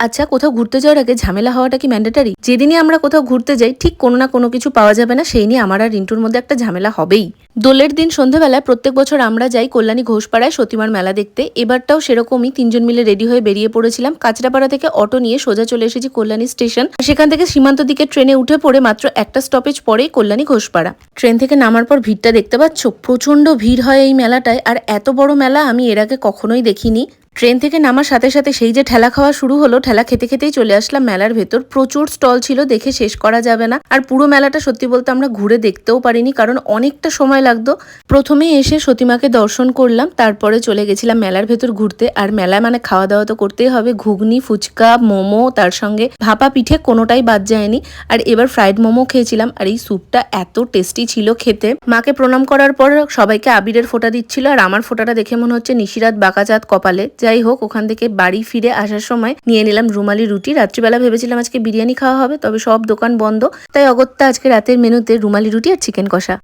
আচ্ছা, কোথাও ঘুরতে যাওয়ার আগে ঝামেলা হওয়াটা কি ম্যান্ডেটারি? যেদিনই আমরা কোথাও ঘুরতে যাই ঠিক কোনো না কোনো কিছু পাওয়া যাবে না, সেই নিয়ে আমার আর রিন্টুর মধ্যে একটা ঝামেলা হবেই। দোলের দিন সন্ধ্যাবেলায় প্রত্যেক বছর আমরা যাই কল্যাণী ঘোষপাড়ায় সতীমার মেলা দেখতে। এবারটাও সেরকমই তিনজন মিলে রেডি হয়ে বেরিয়ে পড়েছিলাম। কাঁচরাপাড়া থেকে অটো নিয়ে সোজা চলে এসেছি কল্যাণী স্টেশন। সেখান থেকে সীমান্ত দিকে ট্রেনে উঠে পড়ে মাত্র একটা স্টপেজ পরেই কল্যাণী ঘোষপাড়া। ট্রেন থেকে নামার পর ভিড়টা দেখতে পাচ্ছ, প্রচন্ড ভিড় হয় এই মেলাটায়। আর এত বড় মেলা আমি এর আগে কখনোই দেখিনি। ট্রেন থেকে নামার সাথে সাথে সেই যে ঠেলা খাওয়া শুরু হলো, ঠেলা খেতে খেতেই চলে আসলাম মেলার ভেতর। প্রচুর স্টল ছিল, দেখে শেষ করা যাবে না। আর পুরো মেলাটা সত্যি বলতে আমরা ঘুরে দেখতেও পারিনি, কারণ অনেকটা সময় লাগতো। প্রথমেই এসে সতীমাকে দর্শন করলাম, তারপরে চলে গেছিলাম মেলার ভেতর ঘুরতে। আর মেলায় মানে খাওয়া দাওয়া তো করতেই হবে, ঘুগনি, ফুচকা, মোমো, তার সঙ্গে ভাপা পিঠে, কোনোটাই বাদ যায়নি। আর এবার ফ্রাইড মোমো খেয়েছিলাম, আর এই স্যুপটা এত টেস্টি ছিল খেতে। মাকে প্রণাম করার পর সবাইকে আবিরের ফোঁটা দিচ্ছিল, আর আমার ফোঁটাটা দেখে মনে হচ্ছে নিশিরাত বাঁকাচাঁদ কপালে। যাই হোক, ওখান থেকে বাড়ি ফিরে আসার সময় নিয়ে নিলাম রুমালি রুটি। রাত্রিবেলা ভেবেছিলাম আজকে বিরিয়ানি খাওয়া হবে, তবে সব দোকান বন্ধ, তাই অগত্যা আজকে রাতের মেনুতে রুমালি রুটি আর চিকেন কষা।